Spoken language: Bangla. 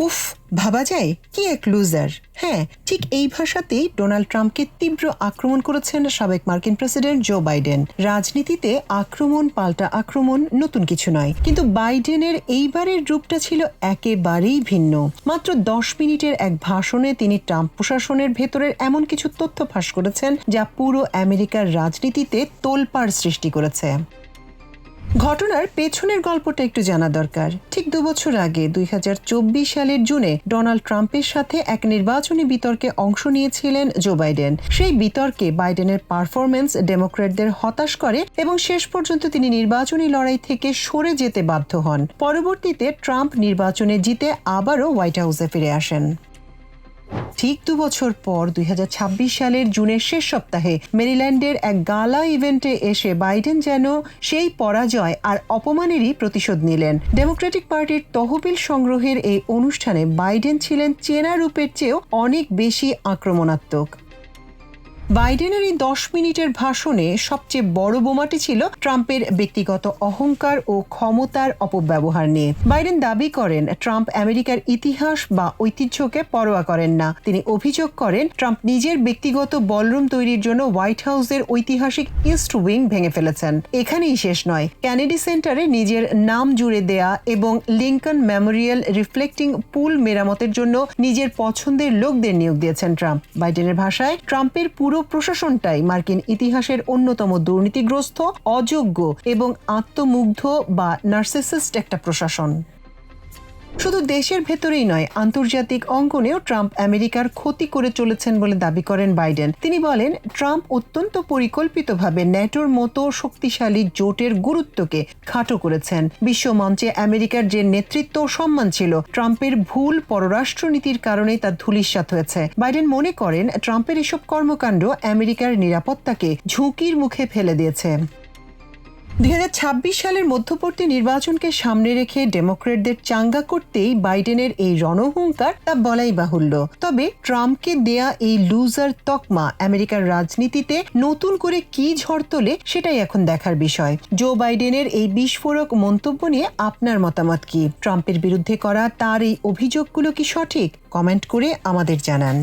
উফ, ভাবা যায় কি এক লুজার। হ্যাঁ, ঠিক এই ভাষাতেই ডোনাল্ড ট্রাম্পকে তীব্র আক্রমণ করেছেন সাবেক মার্কিন প্রেসিডেন্ট জো বাইডেন। রাজনীতিতে আক্রমণ পাল্টা আক্রমণ নতুন কিছু নয়, কিন্তু বাইডেনের এইবারের রূপটা ছিল একেবারেই ভিন্ন। মাত্র 10 মিনিটের এক ভাষণে তিনি ট্রাম্প প্রশাসনের ভেতরের এমন কিছু তথ্য ফাঁস করেছেন যা পুরো আমেরিকার রাজনীতিতে তোলপাড় সৃষ্টি করেছে। ঘটনার পেছনের গল্পটা একটু জানা দরকার। ঠিক 2 বছর আগে 2024 সালের জুনে ডোনাল্ড ট্রাম্পের সাথে এক নির্বাচনী বিতর্কে অংশ নিয়েছিলেন জো বাইডেন। সেই বিতর্কে বাইডেনের পারফরমেন্স ডেমোক্র্যাটদের হতাশ করে এবং শেষ পর্যন্ত তিনি নির্বাচনী লড়াই থেকে সরে যেতে বাধ্য হন। পরবর্তীতে ট্রাম্প নির্বাচনে জিতে আবারও হোয়াইট হাউসে ফিরে আসেন। ঠিক 2 বছর পর 2026 সালের জুনের শেষ সপ্তাহে মেরিল্যান্ডের এক গালা ইভেন্টে এসে বাইডেন যেন সেই পরাজয় আর অপমানেরই প্রতিশোধ নিলেন। ডেমোক্রেটিক পার্টির তহবিল সংগ্রহের এই অনুষ্ঠানে বাইডেন ছিলেন চেনা রূপের চেয়েও অনেক বেশি আক্রমণাত্মক। বাইডেনের এই 10 মিনিটের ভাষণে সবচেয়ে বড় বোমাটি ছিল ট্রাম্পের ব্যক্তিগত অহংকার ও ক্ষমতার অপব্যবহার নিয়ে। বাইডেন দাবি করেন ট্রাম্প আমেরিকার ইতিহাস বা ঐতিহ্যকে পরোয়া করেন না। তিনি অভিযোগ করেন ট্রাম্প নিজের ব্যক্তিগত বলরুম তৈরির জন্য হোয়াইট হাউসের ঐতিহাসিক ইস্ট উইং ভেঙে ফেলেছেন। এখানেই শেষ নয়, কেনেডি সেন্টারে নিজের নাম জুড়ে দেয়া এবং লিঙ্কন মেমোরিয়াল রিফ্লেক্টিং পুল মেরামতের জন্য নিজের পছন্দের লোকদের নিয়োগ দিয়েছেন ট্রাম্প। বাইডেনের ভাষায় ট্রাম্পের পুরো প্রশাসনটাই মার্কিন ইতিহাসের অন্যতম দুর্নীতিগ্রস্ত, অযোগ্য এবং আত্মমুগ্ধ বা নার্সিসিস্ট একটা প্রশাসন। শুধু দেশের ভেতরেই নয়, আন্তর্জাতিক অঙ্গনেও ট্রাম্প আমেরিকার ক্ষতি করে চলেছেন বলে দাবি করেন বাইডেন। তিনি বলেন ট্রাম্প অত্যন্ত পরিকল্পিতভাবে ন্যাটোর মতো শক্তিশালী জোটের গুরুত্বকে খাটো করেছেন। বিশ্ব মঞ্চে আমেরিকার যে নেতৃত্ব সম্মান ছিল, ট্রাম্পের ভুল পররাষ্ট্রনীতির কারণে তা ধূলিসাৎ হয়েছে। বাইডেন মনে করেন ট্রাম্পের এসব কর্মকাণ্ড আমেরিকার নিরাপত্তাকে ঝুঁকির মুখে ফেলে দিয়েছে। 2026 সালের মধ্যবর্তী নির্বাচনকে সামনে রেখে ডেমোক্র্যাটদের চাঙ্গা করতেই বাইডেনের এই রণহুঙ্কার তা বলাই বাহুল্য। তবে ট্রাম্পকে দেয়া এই লুজার তকমা আমেরিকার রাজনীতিতে নতুন করে কি ঝড় তোলে সেটাই এখন দেখার বিষয়। জো বাইডেনের এই বিস্ফোরক মন্তব্য নিয়ে আপনার মতামত কি? ট্রাম্পের বিরুদ্ধে করা তার এই অভিযোগগুলো কি সঠিক? কমেন্ট করে আমাদের জানান।